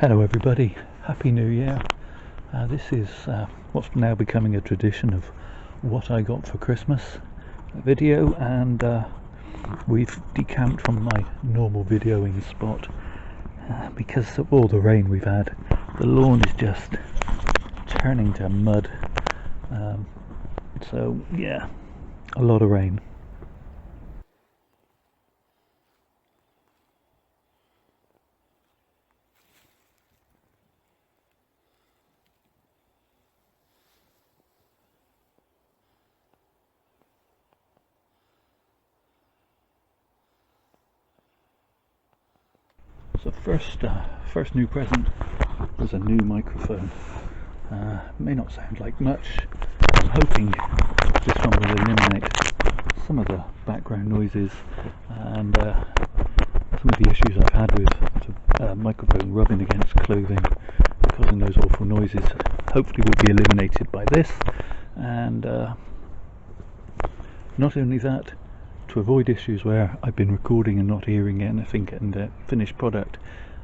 Hello everybody, Happy New Year. This is what's now becoming a tradition of what I got for Christmas video, and we've decamped from my normal videoing spot because of all the rain we've had. The lawn is just turning to mud, so yeah, a lot of rain. So first new present was a new microphone. May not sound like much. I'm hoping this one will eliminate some of the background noises and some of the issues I've had with the microphone rubbing against clothing, causing those awful noises. Hopefully will be eliminated by this, and not only that, to avoid issues where I've been recording and not hearing anything and the finished product,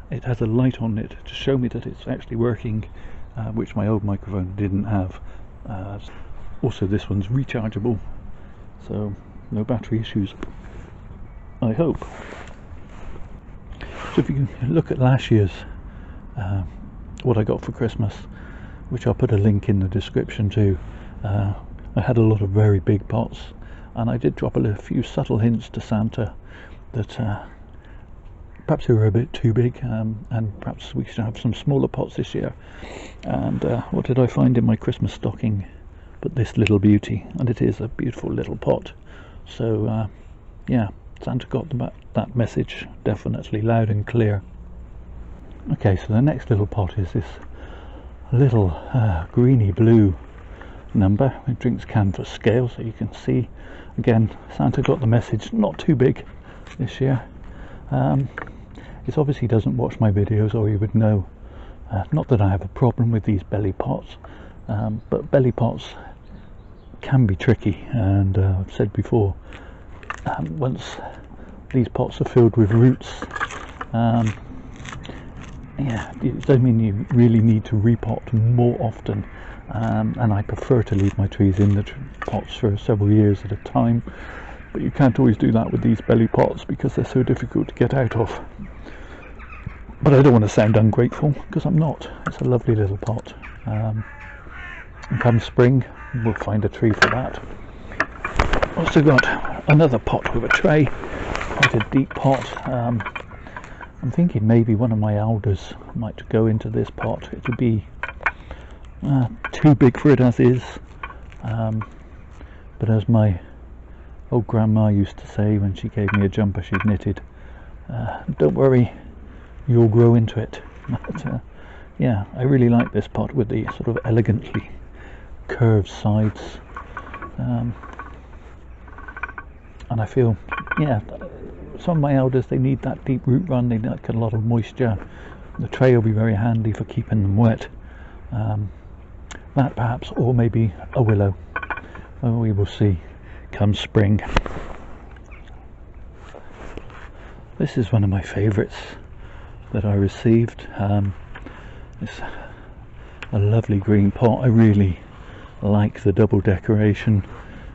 it has a light on it to show me that it's actually working, which my old microphone didn't have. Also, this one's rechargeable, so no battery issues, I hope. So if you can look at last year's what I got for Christmas, which I'll put a link in the description to, I had a lot of very big pots, and I did drop a few subtle hints to Santa that perhaps they were a bit too big, and perhaps we should have some smaller pots this year. And what did I find in my Christmas stocking but this little beauty? And it is a beautiful little pot. So yeah, Santa got that message definitely loud and clear. Okay, so the next little pot is this little greeny blue number. It drinks canvas scale, so you can see again Santa got the message. Not too big this year. It obviously doesn't watch my videos, or you would know. Not that I have a problem with these belly pots, but belly pots can be tricky, and I've said before, once these pots are filled with roots, yeah, it doesn't mean you really need to repot more often. And I prefer to leave my trees in the pots for several years at a time, but you can't always do that with these belly pots because they're so difficult to get out of. But I don't want to sound ungrateful, because I'm not. It's a lovely little pot. And come spring, we'll find a tree for that. Also got another pot with a tray, quite a deep pot. I'm thinking maybe one of my alders might go into this pot. It would be too big for it as is, but as my old grandma used to say when she gave me a jumper she'd knitted, don't worry, you'll grow into it. But, yeah, I really like this pot with the sort of elegantly curved sides, and I feel, yeah, some of my elders, they need that deep root run, they like a lot of moisture. The tray will be very handy for keeping them wet. That perhaps, or maybe a willow. Oh, we will see come spring. This is one of my favourites that I received. It's a lovely green pot. I really like the double decoration,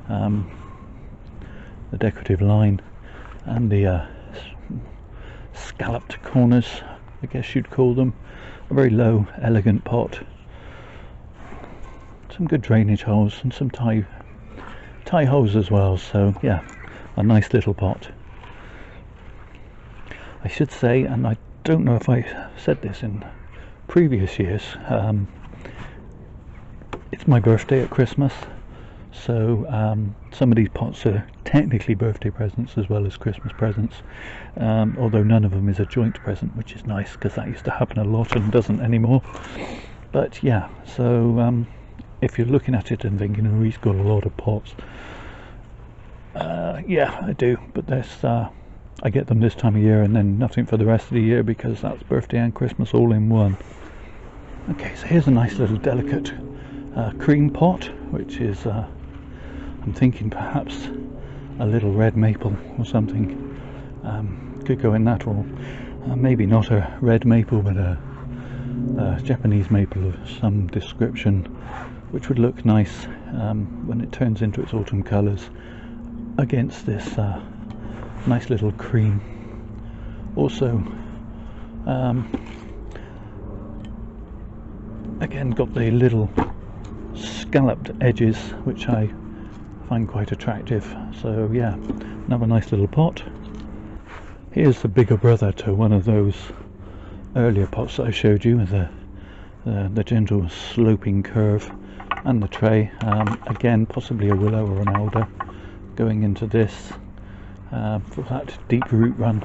the decorative line, and the scalloped corners, I guess you'd call them. A very low, elegant pot. Some good drainage holes and some tie holes as well, so yeah, a nice little pot. I should say, and I don't know if I said this in previous years, it's my birthday at Christmas, so some of these pots are technically birthday presents as well as Christmas presents, although none of them is a joint present, which is nice because that used to happen a lot and doesn't anymore. But yeah, so if you're looking at it and thinking, oh, he's got a lot of pots, yeah, I do, but there's I get them this time of year and then nothing for the rest of the year, because that's birthday and Christmas all in one. Okay, so here's a nice little delicate cream pot, which is I'm thinking perhaps a little red maple or something. Could go in that, or maybe not a red maple, but a Japanese maple of some description, which would look nice when it turns into its autumn colours against this nice little cream. Also, again, got the little scalloped edges, which I find quite attractive. So yeah, another nice little pot. Here's the bigger brother to one of those earlier pots that I showed you, with the gentle sloping curve and the tray. Again, possibly a willow or an alder going into this for that deep root run.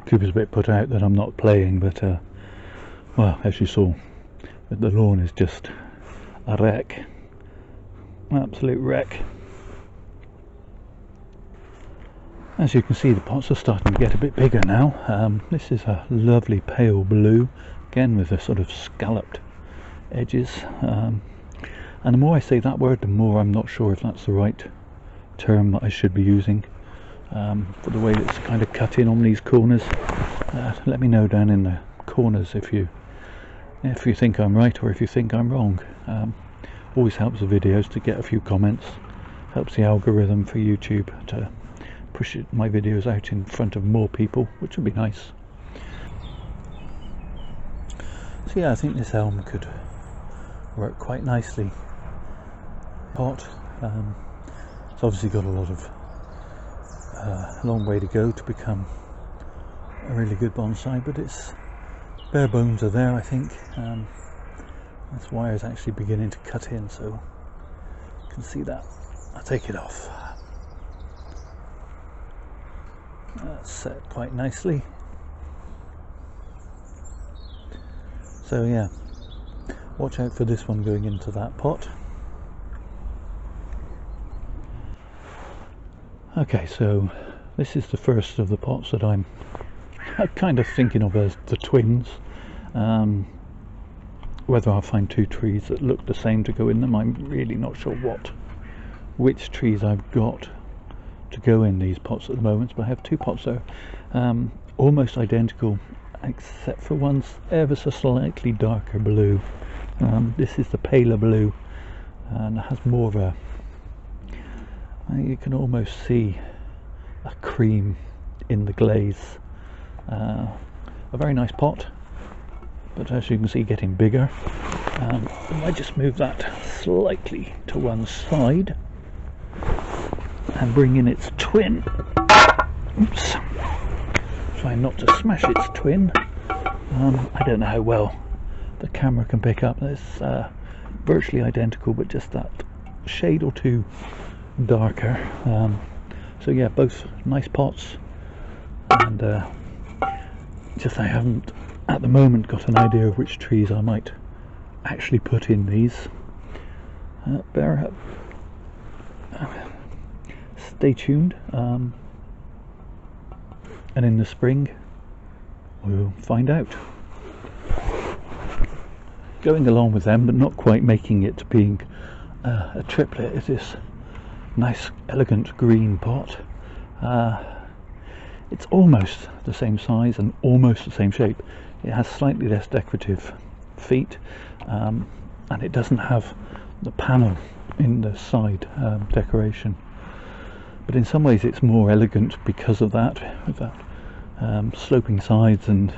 Cooper's a bit put out that I'm not playing, but well, as you saw, the lawn is just a wreck, an absolute wreck. As you can see, the pots are starting to get a bit bigger now. This is a lovely pale blue, again with a sort of scalloped edges, and the more I say that word, the more I'm not sure if that's the right term that I should be using for the way it's kind of cut in on these corners. Let me know down in the corners if you think I'm right or if you think I'm wrong. Always helps the videos to get a few comments, helps the algorithm for YouTube to push my videos out in front of more people, which would be nice. So yeah, I think this elm could work quite nicely. Pot, it's obviously got a lot of long way to go to become a really good bonsai, but its bare bones are there, I think. This wire is actually beginning to cut in, so you can see that. I'll take it off. That's set quite nicely. So yeah, watch out for this one going into that pot. Okay, so this is the first of the pots that I'm kind of thinking of as the twins. Whether I'll find two trees that look the same to go in them, I'm really not sure which trees I've got to go in these pots at the moment, but I have two pots that are almost identical, except for one's ever so slightly darker blue. This is the paler blue, and it has more of a, you can almost see a cream in the glaze. A very nice pot, but as you can see, getting bigger. I might just move that slightly to one side and bring in its twin. Oops. Trying not to smash its twin. I don't know how well the camera can pick up. It's virtually identical, but just that shade or two darker. So yeah, both nice pots, and just I haven't at the moment got an idea of which trees I might actually put in these. Stay tuned, and in the spring we'll find out. Going along with them, but not quite making it to being a triplet, is this nice elegant green pot. It's almost the same size and almost the same shape. It has slightly less decorative feet, and it doesn't have the panel in the side decoration, but in some ways it's more elegant because of that, with that sloping sides, and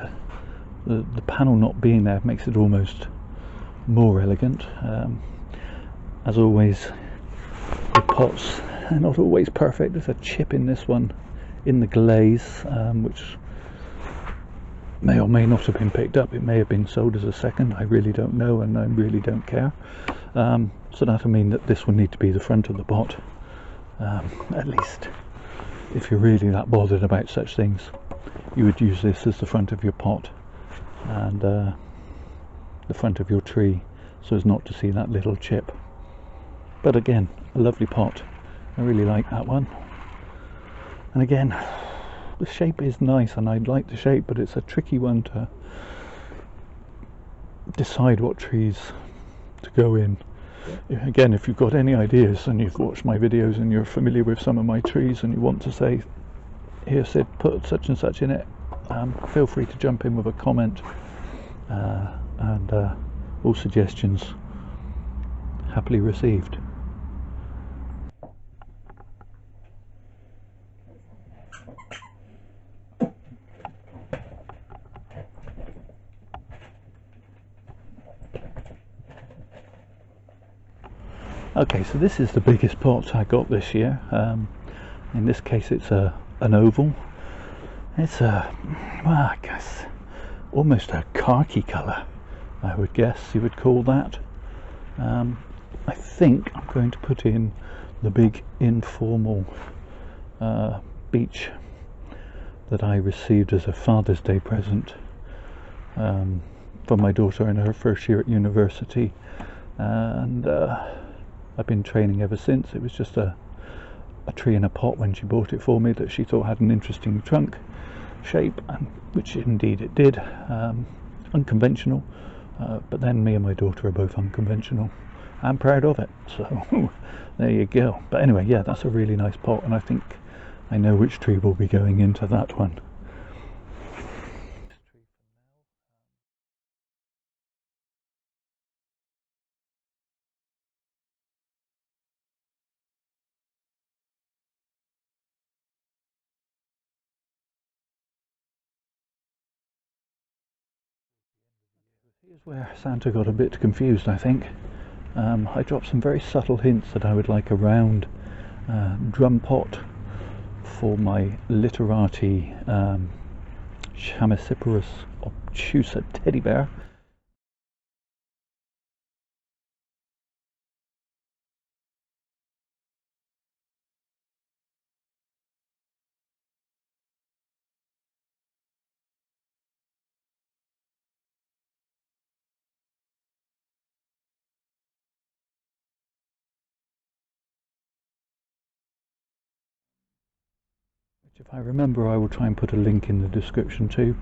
the panel not being there makes it almost more elegant. As always, the pots are not always perfect. There's a chip in this one in the glaze, which may or may not have been picked up. It may have been sold as a second, I really don't know, and I really don't care. So that'll mean that this will need to be the front of the pot, at least if you're really that bothered about such things. You would use this as the front of your pot and the front of your tree, so as not to see that little chip. But again, a lovely pot. I really like that one. And again, the shape is nice, and I like the shape, but it's a tricky one to decide what trees to go in. again, if you've got any ideas and you've watched my videos and you're familiar with some of my trees and you want to say, here Sid, put such and such in it, feel free to jump in with a comment, and all suggestions happily received. Okay, so this is the biggest pot I got this year. In this case it's an oval. It's well, I guess almost a khaki colour, I would guess you would call that. I think I'm going to put in the big informal beech that I received as a Father's Day present from my daughter in her first year at university, and I've been training ever since. It was just a tree in a pot when she bought it for me that she thought had an interesting trunk shape, and which indeed it did. Unconventional, but then me and my daughter are both unconventional. I'm proud of it, so there you go. But anyway, yeah, that's a really nice pot, and I think I know which tree will be going into that one. Here's where Santa got a bit confused, I think. I dropped some very subtle hints that I would like a round drum pot for my literati Chamaecyparis obtusa teddy bear. If I remember, I will try and put a link in the description too,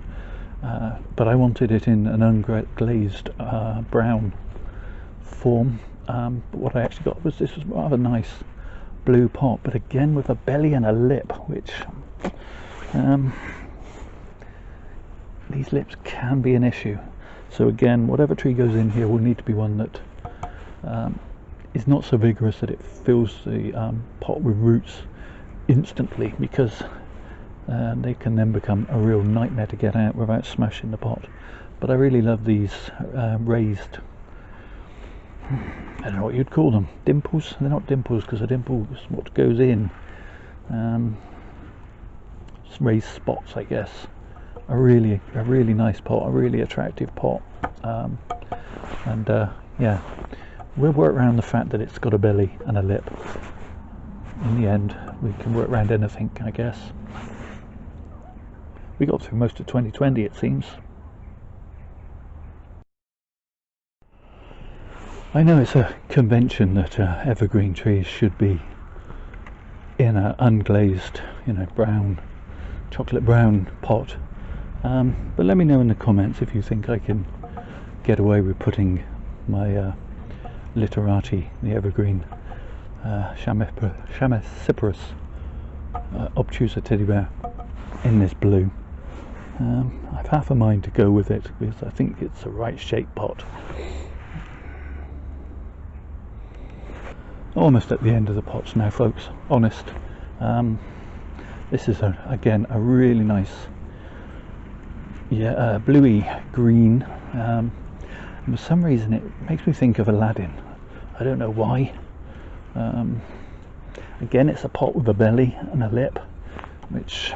but I wanted it in an unglazed brown form, but what I actually got was this was rather nice blue pot, but again with a belly and a lip, which these lips can be an issue. So again, whatever tree goes in here will need to be one that is not so vigorous that it fills the pot with roots instantly, because they can then become a real nightmare to get out without smashing the pot. But I really love these raised, I don't know what you'd call them, dimples. They're not dimples because a dimple is what goes in. Raised spots, I guess. A really nice pot, a really attractive pot, and yeah, we'll work around the fact that it's got a belly and a lip. In the end, we can work around anything, I guess. We got through most of 2020, it seems. I know it's a convention that evergreen trees should be in an unglazed, brown, chocolate brown pot. But let me know in the comments if you think I can get away with putting my literati, the evergreen Chamaecyparis obtusa teddy bear, in this blue. I've half a mind to go with it because I think it's the right shaped pot. Almost at the end of the pots now, folks, honest. This is again a really nice, bluey green, and for some reason it makes me think of Aladdin. I don't know why. Again, it's a pot with a belly and a lip, which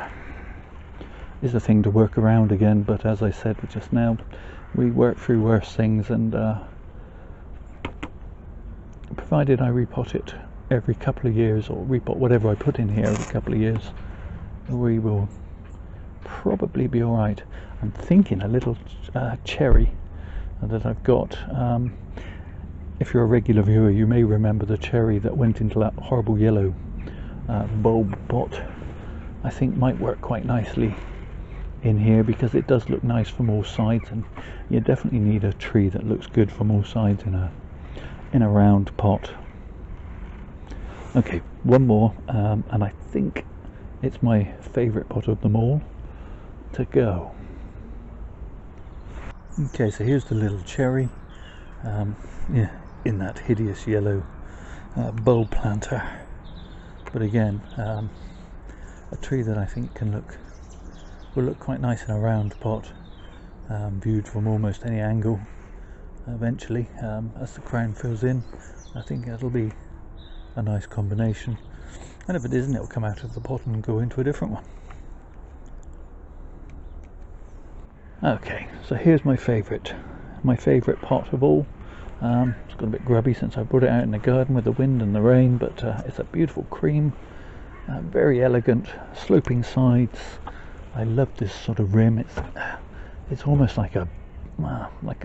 is a thing to work around again, but as I said just now, we work through worse things, and provided I repot it every couple of years, or repot whatever I put in here every couple of years, we will probably be alright. I'm thinking a little cherry that I've got. If you're a regular viewer, you may remember the cherry that went into that horrible yellow bulb pot. I think might work quite nicely in here because it does look nice from all sides, and you definitely need a tree that looks good from all sides in a round pot. Okay, one more, and I think it's my favourite pot of them all to go. Okay, so here's the little cherry, yeah, in that hideous yellow bulb planter. But again, a tree that I think will look quite nice in a round pot, viewed from almost any angle. Eventually, as the crown fills in, I think it'll be a nice combination, and if it isn't, it'll come out of the pot and go into a different one. Okay, so here's my favourite pot of all. It's got a bit grubby since I brought it out in the garden with the wind and the rain, but it's a beautiful cream, very elegant, sloping sides. I love this sort of rim. It's almost like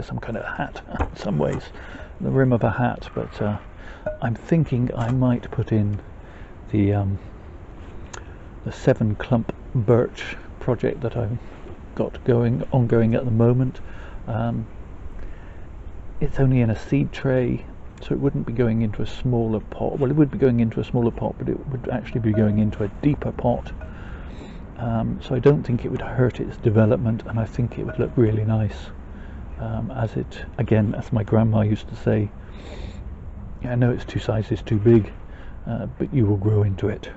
some kind of hat in some ways, the rim of a hat. But I'm thinking I might put in the 7 clump birch project that I've got ongoing at the moment. It's only in a seed tray, so it wouldn't be going into a smaller pot. Well, it would be going into a smaller pot, but it would actually be going into a deeper pot. So I don't think it would hurt its development, and I think it would look really nice. As my grandma used to say, I know it's 2 sizes too big, but you will grow into it.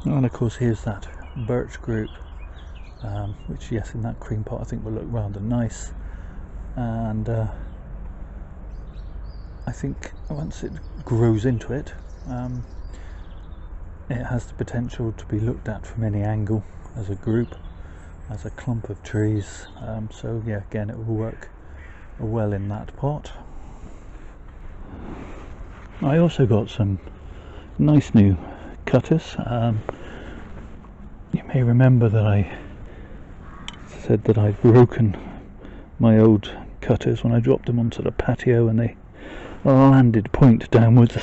And of course here's that birch group, which, yes, in that cream pot I think will look rather nice. And I think once it grows into it, it has the potential to be looked at from any angle as a group, as a clump of trees. So yeah, again, it will work well in that pot. I also got some nice new cutters. You may remember that I said that I'd broken my old cutters when I dropped them onto the patio, and they landed point downwards.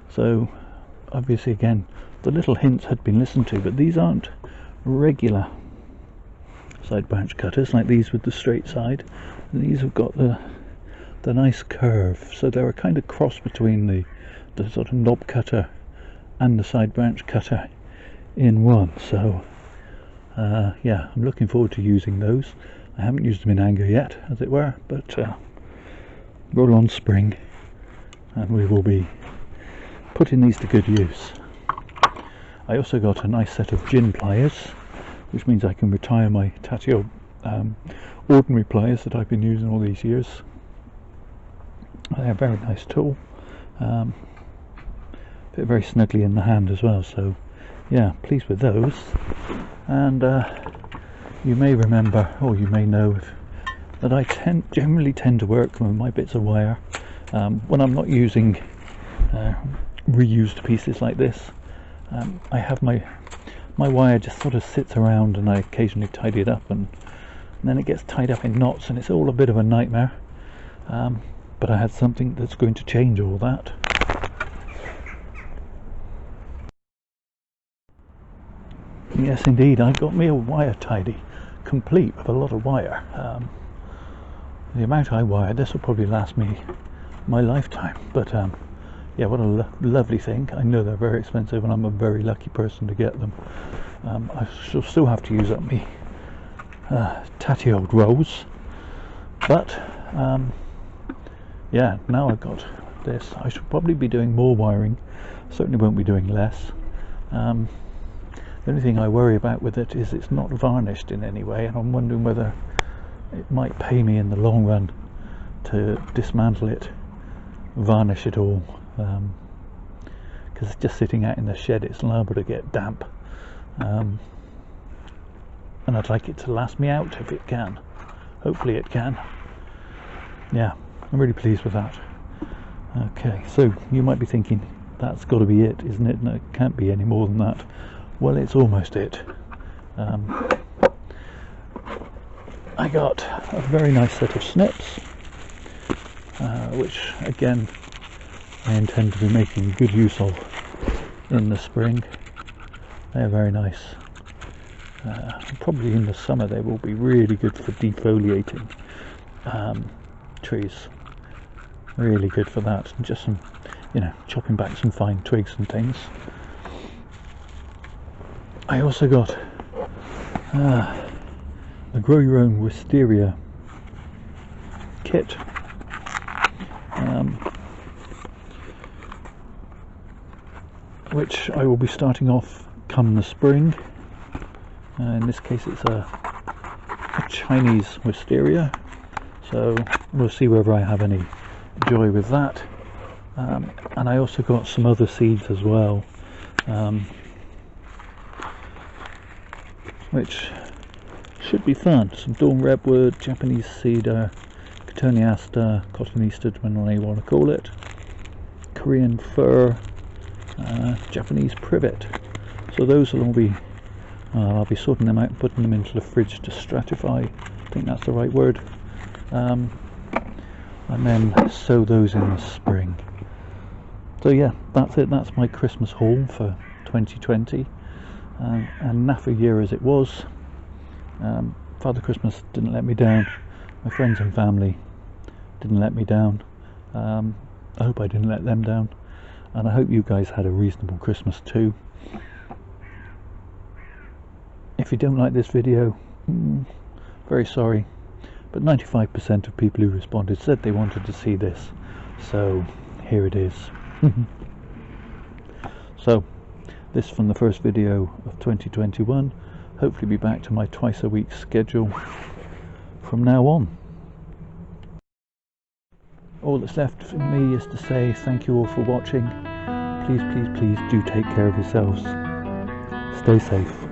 So obviously, again, the little hints had been listened to, but these aren't regular side branch cutters like these with the straight side. These have got the nice curve, so they're a kind of cross between the sort of knob cutter and the side branch cutter in one. So yeah, I'm looking forward to using those. I haven't used them in anger yet, as it were, but roll on spring and we will be putting these to good use. I also got a nice set of gin pliers, which means I can retire my Tatio ordinary pliers that I've been using all these years. They're a very nice tool, fit very snugly in the hand as well, so yeah, pleased with those. And you may remember, or you may know, that I generally tend to work with my bits of wire when I'm not using reused pieces like this. I have my wire just sort of sits around, and I occasionally tidy it up, and then it gets tied up in knots, and it's all a bit of a nightmare. But I had something that's going to change all that. Yes, indeed, I got me a wire tidy, complete with a lot of wire. The amount I wired, this will probably last me my lifetime. But yeah, what a lovely thing. I know they're very expensive, and I'm a very lucky person to get them. I shall still have to use up me tatty old rolls, but yeah, now I've got this, I should probably be doing more wiring. Certainly won't be doing less. The only thing I worry about with it is it's not varnished in any way, and I'm wondering whether it might pay me in the long run to dismantle it, varnish it all, because it's just sitting out in the shed. It's liable to get damp, and I'd like it to last me out if it can. Hopefully it can. Yeah, I'm really pleased with that. Okay, so you might be thinking, that's got to be it, isn't it? No, it can't be any more than that. Well, it's almost it. I got a very nice set of snips, which again I intend to be making good use of in the spring. They're very nice Probably in the summer they will be really good for defoliating trees. Really good for that, and just some, chopping back some fine twigs and things. I also got a grow your own wisteria kit, which I will be starting off come the spring. In this case it's a Chinese wisteria, so we'll see whether I have any joy with that. And I also got some other seeds as well, which should be fun. Some dawn redwood, Japanese cedar, cotoneaster, cotoneaster, depending on how you want to call it, Korean fir, Japanese privet. So those will all be, I'll be sorting them out and putting them into the fridge to stratify, I think that's the right word, and then sow those in the spring. So yeah, that's it. That's my Christmas haul for 2020, and naff a year as it was. Father Christmas didn't let me down, my friends and family didn't let me down. I hope I didn't let them down, and I hope you guys had a reasonable Christmas too. If you don't like this video, very sorry, but 95% of people who responded said they wanted to see this, so here it is. So this from the first video of 2021. Hopefully be back to my twice a week schedule from now on. All that's left for me is to say thank you all for watching. Please, please, please do take care of yourselves. Stay safe.